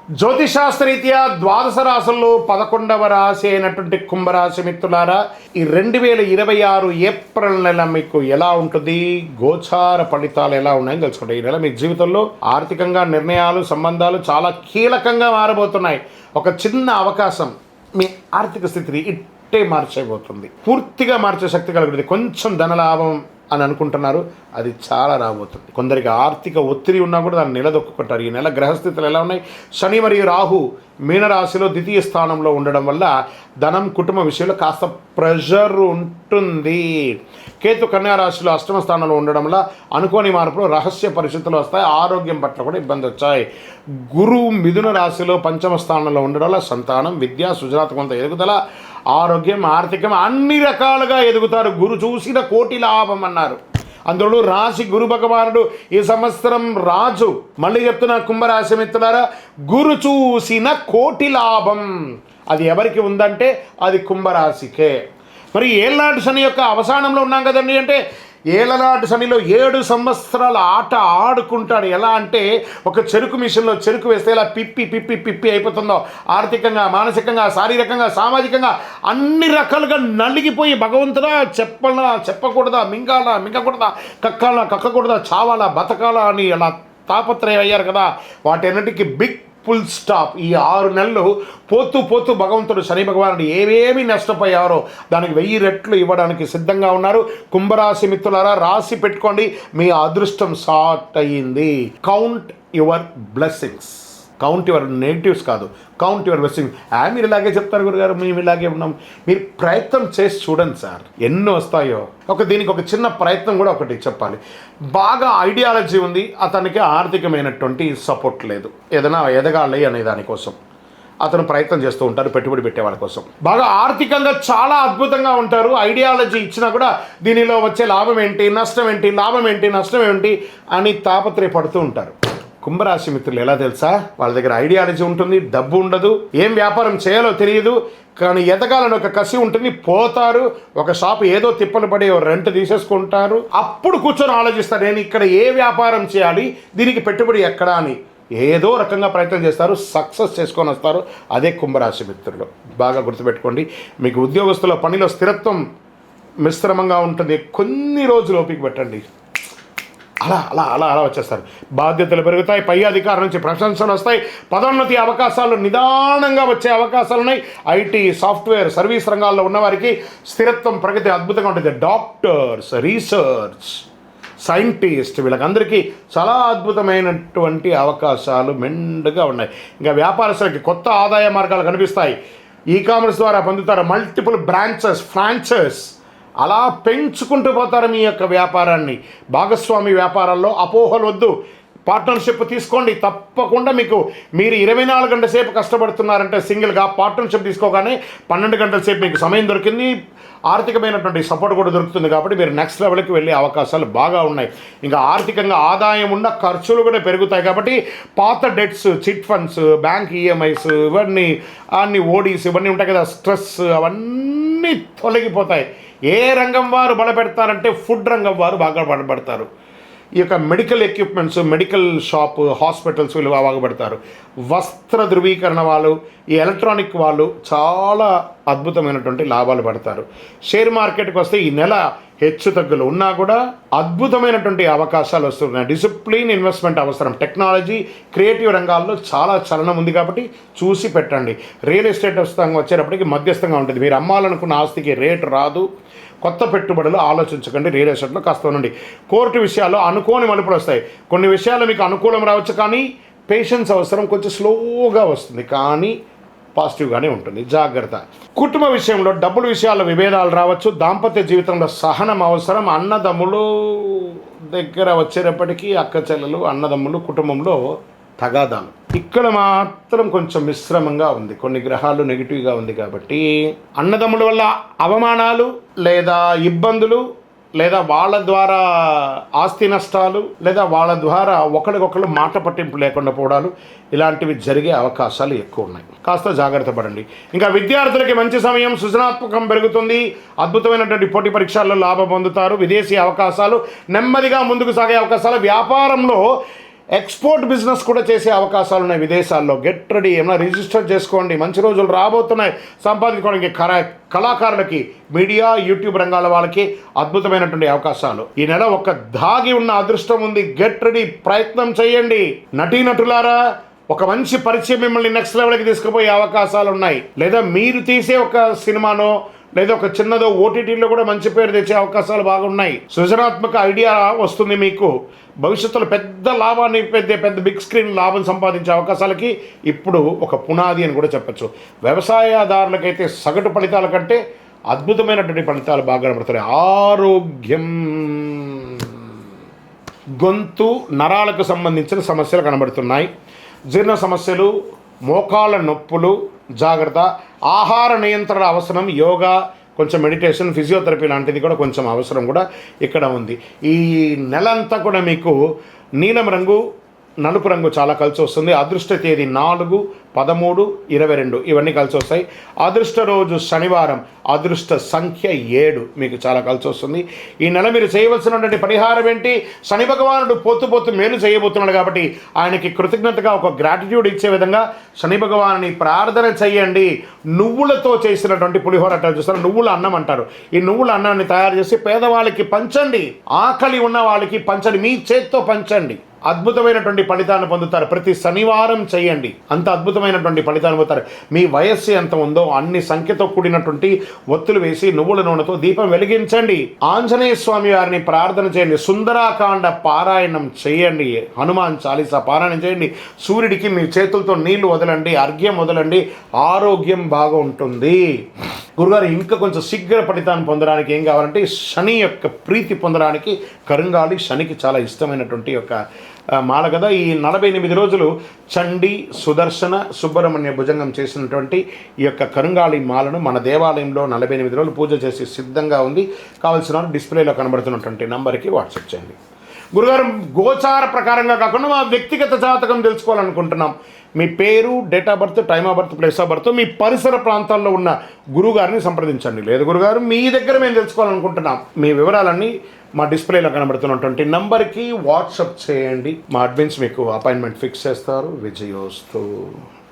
జ్యోతిశాస్త్రరీత్యా ద్వాదశ రాశుల్లో 11వ రాశి అయినటువంటి కుంభరాశి మిత్రులారా, ఈ 2026 ఏప్రిల్ నెల మీకు ఎలా ఉంటుంది, గోచార ఫలితాలు ఎలా ఉన్నాయని తెలుసుకుంటే ఈ నెల మీ జీవితంలో ఆర్థికంగా నిర్ణయాలు, సంబంధాలు చాలా కీలకంగా మారబోతున్నాయి. ఒక చిన్న అవకాశం మీ ఆర్థిక స్థితిని ఇట్టే మార్చేయబోతుంది, పూర్తిగా మార్చే శక్తి కలుగుతుంది. కొంచెం ధనలాభం అని అనుకుంటున్నారు, అది చాలా రాబోతుంది. కొందరికి ఆర్థిక ఒత్తిడి ఉన్నా కూడా దాన్ని నిలదొక్కుంటారు. ఈ నెల గ్రహస్థితులు ఎలా ఉన్నాయి? శని మరియు రాహు మీనరాశిలో ద్వితీయ స్థానంలో ఉండడం వల్ల ధనం, కుటుంబ విషయంలో కాస్త ప్రెషర్ ఉంటుంది. కేతు కన్యారాశిలో అష్టమ స్థానంలో ఉండడం వల్ల అనుకోని మార్పులు, రహస్య పరిస్థితులు వస్తాయి. ఆరోగ్యం పట్ల కూడా ఇబ్బంది వచ్చాయి. గురువు మిథున రాశిలో పంచమ స్థానంలో ఉండడం వల్ల సంతానం, విద్య, సృజనాత్మకత ఎదుగుదల, ఆరోగ్యం, ఆర్థికం అన్ని రకాలుగా ఎదుగుతారు. గురు చూసిన కోటి లాభం అన్నారు. అందులో రాశి గురు భగవానుడు ఈ సంవత్సరం రాజు. మళ్ళీ చెప్తున్నా కుంభరాశి మిత్రులారా, గురు చూసిన కోటి లాభం అది ఎవరికి ఉందంటే అది కుంభరాశికే. మరి ఏళ్ళనాటి శని యొక్క అవసానంలో ఉన్నాం కదండి. అంటే ఏళ్ళనాటి శనిలో 7 సంవత్సరాల ఆట ఆడుకుంటాడు. ఎలా అంటే ఒక చెరుకు మిషన్లో చెరుకు వేస్తే ఇలా పిప్పి పిప్పి పిప్పి అయిపోతుందో, ఆర్థికంగా, మానసికంగా, శారీరకంగా, సామాజికంగా అన్ని రకాలుగా నలిగిపోయి భగవంతుడా చెప్పకూడదా, మింగకూడదా, కక్కకూడదా, చావాలా, బతకాలా అని అలా తాపత్రయం అయ్యారు కదా. వాటన్నిటికీ బిగ్ ఫుల్ స్టాప్. ఈ 6 నెలలు పోతూ భగవంతుడు శని భగవానుడు ఏవేమి నష్టపోయారో దానికి 1000 రెట్లు ఇవ్వడానికి సిద్ధంగా ఉన్నారు. కుంభరాశి మిత్రులారా, రాసి పెట్టుకోండి, మీ అదృష్టం స్టార్ట్ అయ్యింది. Count your blessings, count your negatives కాదు, కౌంట్ యువర్ బ్లెస్సింగ్. మీరు ఇలాగే చెప్తారు గురుగారు, మేము ఇలాగే ఉన్నాం. మీరు ప్రయత్నం చేసి చూడండి సార్, ఎన్నో వస్తాయో. దీనికి ఒక చిన్న ప్రయత్నం కూడా ఒకటి చెప్పాలి. బాగా ఐడియాలజీ ఉంది, అతనికి ఆర్థికమైనటువంటి సపోర్ట్ లేదు, ఏదైనా ఎదగాలి అనే దానికోసం అతను ప్రయత్నం చేస్తూ ఉంటారు. పెట్టుబడి పెట్టే వాళ్ళ కోసం బాగా ఆర్థికంగా చాలా అద్భుతంగా ఉంటారు. ఐడియాలజీ ఇచ్చినా కూడా దీనిలో వచ్చే లాభం ఏంటి, నష్టం ఏంటి, లాభం ఏంటి, నష్టం ఏంటి అని తాపత్రయపడుతూ ఉంటారు. కుంభరాశి మిత్రులు ఎలా తెలుసా, వాళ్ళ దగ్గర ఐడియాలజీ ఉంటుంది, డబ్బు ఉండదు, ఏం వ్యాపారం చేయాలో తెలియదు, కానీ ఎదగాలని ఒక కసి ఉంటుంది. పోతారు, ఒక షాప్ ఏదో తిప్పలు పడి రెంట్ తీసేసుకుంటారు. అప్పుడు కూర్చొని ఆలోచిస్తారు, నేను ఇక్కడ ఏ వ్యాపారం చేయాలి, దీనికి పెట్టుబడి ఎక్కడా అని ఏదో రకంగా ప్రయత్నం చేస్తారు, సక్సెస్ చేసుకొని వస్తారు. అదే కుంభరాశి మిత్రులు. బాగా గుర్తుపెట్టుకోండి, మీకు ఉద్యోగస్తుల పనిలో స్థిరత్వం మిశ్రమంగా ఉంటుంది. కొన్ని రోజులు ఓపిక పెట్టండి, అలా అలా అలా అలా వచ్చేస్తారు. బాధ్యతలు పెరుగుతాయి, పై అధికారం నుంచి ప్రశంసలు వస్తాయి, పదోన్నతి అవకాశాలు నిదానంగా వచ్చే అవకాశాలు ఉన్నాయి. ఐటీ, సాఫ్ట్వేర్, సర్వీస్ రంగాల్లో ఉన్నవారికి స్థిరత్వం, ప్రగతి అద్భుతంగా ఉంటుంది. డాక్టర్స్, రీసెర్చ్ సైంటిస్ట్, వీళ్ళకందరికీ చాలా అద్భుతమైనటువంటి అవకాశాలు మెండుగా ఉన్నాయి. ఇంకా వ్యాపారస్తులకి కొత్త ఆదాయ మార్గాలు కనిపిస్తాయి. ఈ-కామర్స్ ద్వారా పొందుతారు. మల్టిపుల్ బ్రాంచెస్, ఫ్రాంచైజ్ అలా పెంచుకుంటూ పోతారు మీ యొక్క వ్యాపారాన్ని. భాగస్వామి వ్యాపారాల్లో అపోహలు వద్దు, పార్ట్నర్షిప్ తీసుకోండి. తప్పకుండా మీరు 24 గంటల సేపు కష్టపడుతున్నారంటే సింగిల్గా, పార్ట్నర్షిప్ తీసుకోగానే 12 గంటల సేపు మీకు సమయం దొరికింది, ఆర్థికమైనటువంటి సపోర్ట్ కూడా దొరుకుతుంది. కాబట్టి మీరు నెక్స్ట్ లెవెల్కి వెళ్ళే అవకాశాలు బాగా ఉన్నాయి. ఇంకా ఆర్థికంగా ఆదాయం ఉన్న ఖర్చులు కూడా పెరుగుతాయి. కాబట్టి పాత debts, chit funds, bank EMIs, ఇవన్నీ అన్ని ఓడీస్ ఇవన్నీ ఉంటాయి కదా, స్ట్రెస్ అవన్నీ తొలగిపోతాయి. ఏ రంగం వారు బలపెడతారంటే ఫుడ్ రంగం వారు బాగా బలపడతారు. ఈ యొక్క medical equipments, medical shop, hospitals వీళ్ళు బాగుపడతారు. వస్త్ర ధృవీకరణ వాళ్ళు, ఈ ఎలక్ట్రానిక్ వాళ్ళు చాలా అద్భుతమైనటువంటి లాభాలు పడతారు. షేర్ మార్కెట్కి వస్తే ఈ నెల హెచ్చు తగ్గులు ఉన్నా కూడా అద్భుతమైనటువంటి అవకాశాలు వస్తున్నాయి. డిసిప్లిన్ ఇన్వెస్ట్మెంట్ అవసరం. టెక్నాలజీ, క్రియేటివ్ రంగాల్లో చాలా చలనం ఉంది కాబట్టి చూసి పెట్టండి. రియల్ ఎస్టేట్ వచ్చేటప్పటికి మధ్యస్థంగా ఉంటుంది. మీరు అమ్మాలనుకున్న ఆస్తికి రేటు రాదు. కొత్త పెట్టుబడులు ఆలోచించకండి. రియల్ ఎస్టేట్లో కాస్త ఉండండి. కోర్టు విషయాల్లో అనుకోని మలుపులు వస్తాయి. కొన్ని విషయాలు మీకు అనుకూలం రావచ్చు, కానీ పేషెన్స్ అవసరం. కొంచెం స్లోగా వస్తుంది, కానీ పాజిటివ్గానే ఉంటుంది. జాగ్రత్త. కుటుంబ విషయంలో, డబ్బుల విషయాల్లో విభేదాలు రావచ్చు. దాంపత్య జీవితంలో సహనం అవసరం. అన్నదమ్ములు దగ్గర వచ్చేటప్పటికీ అక్క చెల్లెలు, అన్నదమ్ములు, కుటుంబంలో తగాదాలు. ఇక్కడ మాత్రం కొంచెం మిశ్రమంగా ఉంది. కొన్ని గ్రహాలు నెగిటివ్గా ఉంది కాబట్టి అన్నదమ్ముల వల్ల అవమానాలు లేదా ఇబ్బందులు, లేదా వాళ్ళ ద్వారా ఆస్తి నష్టాలు, లేదా వాళ్ళ ద్వారా ఒకరికొకరు మాట పట్టింపు లేకుండా పోవడాలు, ఇలాంటివి జరిగే అవకాశాలు ఎక్కువ ఉన్నాయి. కాస్త జాగ్రత్త పడండి. ఇంకా విద్యార్థులకి మంచి సమయం, సృజనాత్మకం పెరుగుతుంది, అద్భుతమైనటువంటి పోటీ పరీక్షల్లో లాభం పొందుతారు. విదేశీ అవకాశాలు, నెమ్మదిగా ముందుకు సాగే అవకాశాలు. వ్యాపారంలో ఎక్స్పోర్ట్ బిజినెస్ కూడా చేసే అవకాశాలు ఉన్నాయి విదేశాల్లో. గెట్ రెడీ, ఏమైనా రిజిస్టర్ చేసుకోండి, మంచి రోజులు రాబోతున్నాయి. సంపాదించుకోవడానికి కళాకారులకి, మీడియా, యూట్యూబ్ రంగాల వాళ్ళకి అద్భుతమైనటువంటి అవకాశాలు. ఈ నెల ఒక దాగి ఉన్న అదృష్టం ఉంది. గెట్ రెడీ, ప్రయత్నం చేయండి. నటీనటులారా, ఒక మంచి పరిచయం మిమ్మల్ని నెక్స్ట్ లెవెల్కి తీసుకుపోయే అవకాశాలు ఉన్నాయి. లేదా మీరు తీసే ఒక సినిమానో లేదా ఒక చిన్నదో ఓటీటీలో కూడా మంచి పేరు తెచ్చే అవకాశాలు బాగున్నాయి. సృజనాత్మక ఐడియా వస్తుంది మీకు. భవిష్యత్తులో పెద్ద లాభాన్ని పెద్ద బిగ్ స్క్రీన్ లాభం సంపాదించే అవకాశాలకి ఇప్పుడు ఒక పునాది అని కూడా చెప్పచ్చు. వ్యవసాయదారులకైతే సగటు ఫలితాల కంటే అద్భుతమైనటువంటి ఫలితాలు బాగా కనబడుతున్నాయి. ఆరోగ్యం, గొంతు నరాలకు సంబంధించిన సమస్యలు కనబడుతున్నాయి. జీర్ణ సమస్యలు, మోకాళ్ళ నొప్పులు జాగ్రత్త. ఆహార నియంత్రణ అవసరం. యోగా, కొంచెం మెడిటేషన్, ఫిజియోథెరపీ లాంటిది కూడా కొంచెం అవసరం కూడా ఇక్కడ ఉంది. ఈ నెల అంతా కూడా మీకు నీలం రంగు, నలుపు రంగు చాలా కలిసి వస్తుంది. అదృష్ట తేదీ 4, 13, 22 ఇవన్నీ కలిసి వస్తాయి. అదృష్ట రోజు శనివారం. అదృష్ట సంఖ్య 7 మీకు చాలా కలిసి వస్తుంది. ఈ నెల మీరు చేయవలసినటువంటి పరిహారం ఏంటి? శని భగవానుడు పొత్తు మేలు చేయబోతున్నాడు కాబట్టి ఆయనకి కృతజ్ఞతగా ఒక గ్రాటిట్యూడ్ ఇచ్చే విధంగా శని భగవానుని ప్రార్థన చేయండి. నువ్వులతో చేసినటువంటి పులిహోర అంటారు చూస్తారు, నువ్వుల అన్నం అంటారు. ఈ నువ్వుల అన్నాన్ని తయారు చేసి పేదవాళ్ళకి పంచండి. ఆకలి ఉన్న వాళ్ళకి పంచండి, మీ చేత్తో పంచండి. అద్భుతమైనటువంటి ఫలితాన్ని పొందుతారు. ప్రతి శనివారం చేయండి, అంత అద్భుతమైనటువంటి ఫలితాన్ని పొందుతారు. మీ వయస్సు ఎంత ఉందో అన్ని సంఖ్యతో కూడినటువంటి ఒత్తులు వేసి నువ్వుల నూనెతో దీపం వెలిగించండి. ఆంజనేయ స్వామి వారిని ప్రార్థన చేయండి. సుందరాకాండ పారాయణం చేయండి. హనుమాన్ చాలీసా పారాయణం చేయండి. సూర్యుడికి మీ చేతులతో నీళ్లు వదలండి, అర్ఘ్యం వదలండి. ఆరోగ్యం బాగా ఉంటుంది. గురుగారు, ఇంకా కొంచెం శీఘ్ర ఫలితాన్ని పొందడానికి ఏం కావాలంటే శని యొక్క ప్రీతి పొందడానికి కరుంగాలి శనికి చాలా ఇష్టమైనటువంటి యొక్క మాల కదా. ఈ 48 రోజులు చండి, సుదర్శన, సుబ్రహ్మణ్య భుజంగం చేసినటువంటి ఈ యొక్క కరుంగాళి మాలను మన దేవాలయంలో 48 రోజులు పూజ చేసి సిద్ధంగా ఉంది. కావాల్సిన డిస్ప్లేలో కనబడుతున్నటువంటి నంబర్కి వాట్సాప్ చేయండి. గురుగారు, గోచార ప్రకారంగా కాకుండా మా వ్యక్తిగత జాతకం తెలుసుకోవాలనుకుంటున్నాం. మీ పేరు, date of birth, time of birth, place of birth, మీ పరిసర ప్రాంతాల్లో ఉన్న గురువుగారిని సంప్రదించండి. లేదు గురుగారు, మీ దగ్గర మేము తెలుసుకోవాలనుకుంటున్నాం, మీ వివరాలన్నీ మా డిస్ప్లేలో కనబడుతున్నటువంటి నంబర్కి వాట్సాప్ చేయండి. మా అడ్మిన్స్ మీకు అపాయింట్మెంట్ ఫిక్స్ చేస్తారు. విజయోస్తు.